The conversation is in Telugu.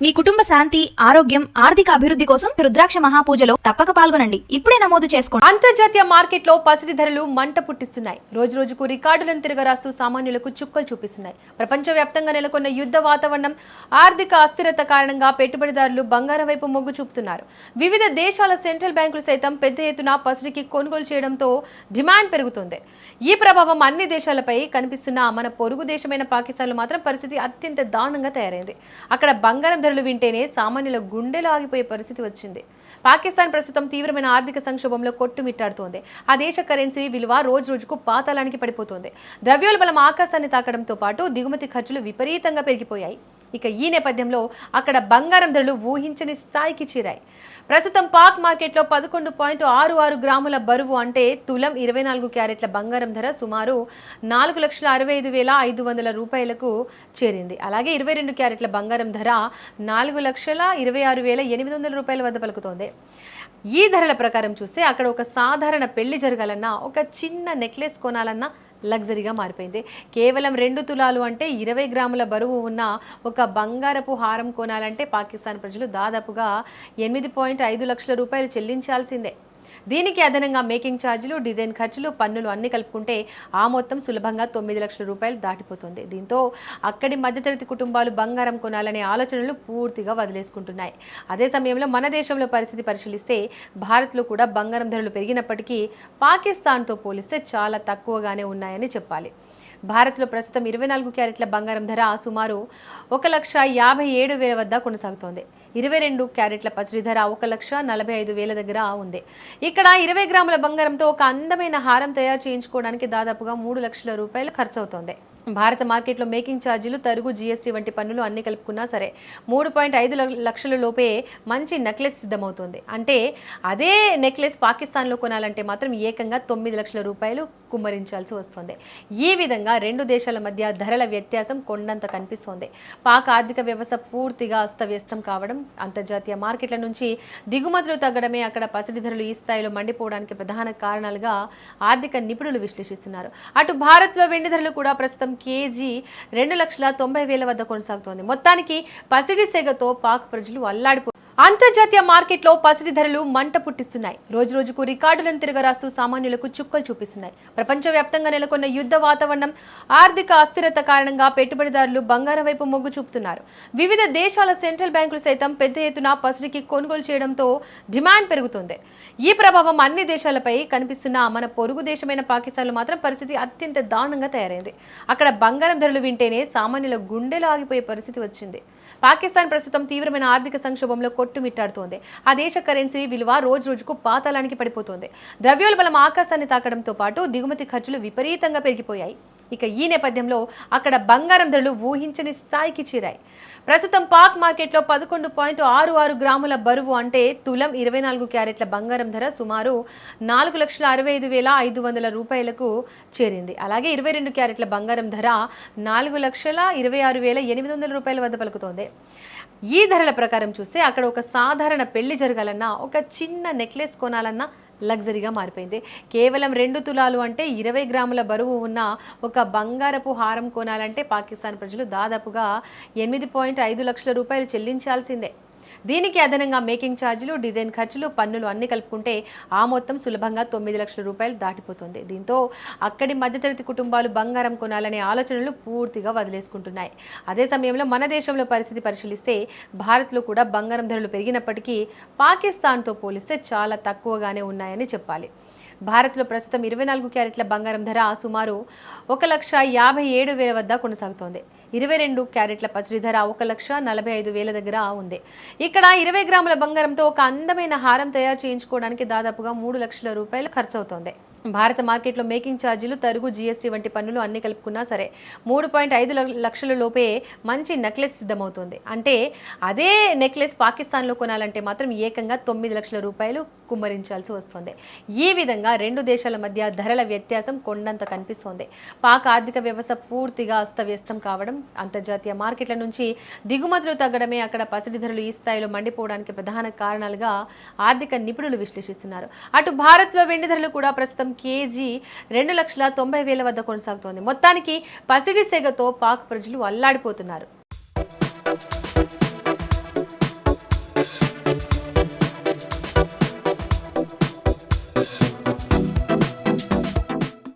మీ కుటుంబ శాంతి, ఆరోగ్యం, ఆర్థిక అభివృద్ధి కోసం రుద్రాక్ష మహాపూజలో తప్పక పాల్గొనండి. ఇప్పుడే నమోదు చేసుకోండి. అంతర్జాతీయ మార్కెట్లో పసిడి ధరలు మంట పుట్టిస్తున్నాయి. రోజు రోజుకు రికార్డులను తిరగరాస్తూ సామాన్యులకు చుక్కలు చూపిస్తున్నాయి. ప్రపంచవ్యాప్తంగా నెలకొన్న యుద్ధ వాతావరణం, ఆర్థిక అస్థిరత కారణంగా పెట్టుబడిదారులు బంగారం వైపు మొగ్గు చూపుతున్నారు. వివిధ దేశాల సెంట్రల్ బ్యాంకులు సైతం పెద్ద ఎత్తున పసిడికి కొనుగోలు చేయడంతో డిమాండ్ పెరుగుతుంది. ఈ ప్రభావం అన్ని దేశాలపై కనిపిస్తున్న మన పొరుగు దేశమైన పాకిస్తాన్లో మాత్రం పరిస్థితి అత్యంత దారుణంగా తయారైంది. అక్కడ బంగారం ధరలు వింటేనే సామాన్యుల గుండెలు ఆగిపోయే పరిస్థితి వచ్చింది. పాకిస్తాన్ ప్రస్తుతం తీవ్రమైన ఆర్థిక సంక్షోభంలో కొట్టుమిట్టాడుతోంది. ఆ దేశ కరెన్సీ విలువ రోజు రోజుకు పాతాళానికి పడిపోతోంది. ద్రవ్యోల్బణం ఆకాశాన్ని తాకడంతో పాటు దిగుమతి ఖర్చులు విపరీతంగా పెరిగిపోయాయి. ఇక ఈ నేపథ్యంలో అక్కడ బంగారం ధరలు ఊహించని స్థాయికి చేరాయి. ప్రస్తుతం పాక్ మార్కెట్లో 11.66 గ్రాముల బరువు అంటే తులం 24 క్యారెట్ల బంగారం ధర సుమారు 4,65,500 రూపాయలకు చేరింది. అలాగే 22 క్యారెట్ల బంగారం ధర 4,26,800 రూపాయల వద్ద పలుకుతోంది. ఈ ధరల ప్రకారం చూస్తే అక్కడ ఒక సాధారణ పెళ్లి జరగాలన్నా, ఒక చిన్న నెక్లెస్ కొనాలన్నా లగ్జరీగా మారిపోయింది. కేవలం 2 తులాలు అంటే 20 గ్రాముల బరువు ఉన్న ఒక బంగారపు హారం కొనాలంటే పాకిస్తాన్ ప్రజలు దాదాపుగా 8.5 లక్షల రూపాయలు చెల్లించాల్సిందే. దీనికి అదనంగా మేకింగ్ ఛార్జీలు, డిజైన్ ఖర్చులు, పన్నులు అన్ని కలుపుకుంటే ఆ మొత్తం సులభంగా 9 లక్షల రూపాయలు దాటిపోతుంది. దీంతో అక్కడి మధ్యతరగతి కుటుంబాలు బంగారం కొనాలనే ఆలోచనలు పూర్తిగా వదిలేసుకుంటున్నాయి. అదే సమయంలో మన దేశంలో పరిస్థితి పరిశీలిస్తే భారత్లో కూడా బంగారం ధరలు పెరిగినప్పటికీ పాకిస్తాన్తో పోలిస్తే చాలా తక్కువగానే ఉన్నాయని చెప్పాలి. భారత్లో ప్రస్తుతం 24 క్యారెట్ల బంగారం ధర సుమారు 1,57,000 వద్ద కొనసాగుతోంది. 22 క్యారెట్ల పసిడి ధర 1,45,000 దగ్గర ఉంది. ఇక్కడ 20 గ్రాముల బంగారంతో ఒక అందమైన హారం తయారు చేయించుకోవడానికి దాదాపుగా 3 లక్షల రూపాయలు ఖర్చు అవుతోంది. భారత మార్కెట్లో మేకింగ్ ఛార్జీలు, తరుగు, జీఎస్టీ వంటి పన్నులు అన్ని కలుపుకున్నా సరే 3.5 లక్షల లోపే మంచి నెక్లెస్ సిద్ధమవుతుంది. అంటే అదే నెక్లెస్ పాకిస్తాన్లో కొనాలంటే మాత్రం ఏకంగా 9 లక్షల రూపాయలు కుమ్మరించాల్సి వస్తుంది. ఈ విధంగా రెండు దేశాల మధ్య ధరల వ్యత్యాసం కొండంత కనిపిస్తోంది. పాక్ ఆర్థిక వ్యవస్థ పూర్తిగా అస్తవ్యస్తం కావడం, అంతర్జాతీయ మార్కెట్ల నుంచి దిగుమతులు తగ్గడమే అక్కడ పసిడి ధరలు ఈ స్థాయిలో మండిపోవడానికి ప్రధాన కారణాలుగా ఆర్థిక నిపుణులు విశ్లేషిస్తున్నారు. అటు భారత్లో వెండి ధరలు కూడా ప్రస్తుతం కేజీ 2,90,000 వద్ద కొనసాగుతోంది. మొత్తానికి పసిడి సెగతో పాక్ ప్రజలు అల్లాడిపో అంతర్జాతీయ మార్కెట్లో పసిడి ధరలు మంట పుట్టిస్తున్నాయి. రోజు రోజుకు రికార్డులను తిరగరాస్తూ సామాన్యులకు చుక్కలు చూపిస్తున్నాయి. ప్రపంచవ్యాప్తంగా నెలకొన్న యుద్ధ వాతావరణం, ఆర్థిక అస్థిరత కారణంగా పెట్టుబడిదారులు బంగారం వైపు మొగ్గు చూపుతున్నారు. వివిధ దేశాల సెంట్రల్ బ్యాంకులు సైతం పెద్ద ఎత్తున పసిడికి కొనుగోలు చేయడంతో డిమాండ్ పెరుగుతుంది. ఈ ప్రభావం అన్ని దేశాలపై కనిపిస్తున్న మన పొరుగు దేశమైన పాకిస్తాన్లో మాత్రం పరిస్థితి అత్యంత దారుణంగా తయారైంది. అక్కడ బంగారం ధరలు వింటేనే సామాన్యుల గుండెలు ఆగిపోయే పరిస్థితి వచ్చింది. పాకిస్తాన్ ప్రస్తుతం తీవ్రమైన ఆర్థిక సంక్షోభంలో కొట్టుమిట్టాడుతోంది. ఆ దేశ కరెన్సీ విలువ రోజు రోజుకు పాతాళానికి పడిపోతోంది. ద్రవ్యోల్బణం ఆకాశాన్ని తాకడంతో పాటు దిగుమతి ఖర్చులు విపరీతంగా పెరిగిపోయాయి. ఇక ఈ నేపథ్యంలో అక్కడ బంగారం ధరలు ఊహించని స్థాయికి చేరాయి. ప్రస్తుతం పాక్ మార్కెట్లో 11.66 గ్రాముల బరువు అంటే తులం 24 క్యారెట్ల బంగారం ధర సుమారు 4,65,500 రూపాయలకు చేరింది. అలాగే 22 క్యారెట్ల బంగారం ధర 4,26,800 రూపాయల వద్ద పలుకుతోంది. ఈ ధరల ప్రకారం చూస్తే అక్కడ ఒక సాధారణ పెళ్లి జరగాలన్నా, ఒక చిన్న నెక్లెస్ కొనాలన్నా లగ్జరీగా మారిపోయింది. కేవలం 2 తులాలు అంటే 20 గ్రాముల బరువు ఉన్న ఒక బంగారపు హారం కొనాలంటే పాకిస్తాన్ ప్రజలు దాదాపుగా 8.5 లక్షల రూపాయలు చెల్లించాల్సిందే. దీనికి అదనంగా మేకింగ్ ఛార్జీలు, డిజైన్ ఖర్చులు, పన్నులు అన్ని కలుపుకుంటే ఆ మొత్తం సులభంగా 9 లక్షల రూపాయలు దాటిపోతుంది. దీంతో అక్కడి మధ్యతరగతి కుటుంబాలు బంగారం కొనాలనే ఆలోచనలు పూర్తిగా వదిలేసుకుంటున్నాయి. అదే సమయంలో మన దేశంలో పరిస్థితి పరిశీలిస్తే భారత్లో కూడా బంగారం ధరలు పెరిగినప్పటికీ పాకిస్తాన్తో పోలిస్తే చాలా తక్కువగానే ఉన్నాయని చెప్పాలి. భారత్లో ప్రస్తుతం 24 క్యారెట్ల బంగారం ధర సుమారు 1,57,000 వద్ద కొనసాగుతోంది. 22 క్యారెట్ల పసిడి ధర 1,45,000 దగ్గర ఉంది. ఇక్కడ 20 గ్రాముల బంగారంతో ఒక అందమైన హారం తయారు చేయించుకోవడానికి దాదాపుగా 3 లక్షల రూపాయలు ఖర్చు అవుతోంది. భారత మార్కెట్లో మేకింగ్ ఛార్జీలు, తరుగు, జీఎస్టీ వంటి పన్నులు అన్ని కలుపుకున్నా సరే 3.5 లక్షల లోపే మంచి నెక్లెస్ సిద్ధమవుతుంది. అంటే అదే నెక్లెస్ పాకిస్తాన్లో కొనాలంటే మాత్రం ఏకంగా 9 లక్షల రూపాయలు కుమ్మరించాల్సి వస్తుంది. ఈ విధంగా రెండు దేశాల మధ్య ధరల వ్యత్యాసం కొండంత కనిపిస్తోంది. పాక్ ఆర్థిక వ్యవస్థ పూర్తిగా అస్తవ్యస్తం కావడం, అంతర్జాతీయ మార్కెట్ల నుంచి దిగుమతులు తగ్గడమే అక్కడ పసిడి ధరలు ఈ స్థాయిలో మండిపోవడానికి ప్రధాన కారణాలుగా ఆర్థిక నిపుణులు విశ్లేషిస్తున్నారు. అటు భారత్లో వెండి ధరలు కూడా ప్రస్తుతం కేజీ 2,90,000 వద్ద కొనసాగుతోంది. మొత్తానికి పసిడి సెగతో పాక్ ప్రజలు అల్లాడిపోతున్నారు.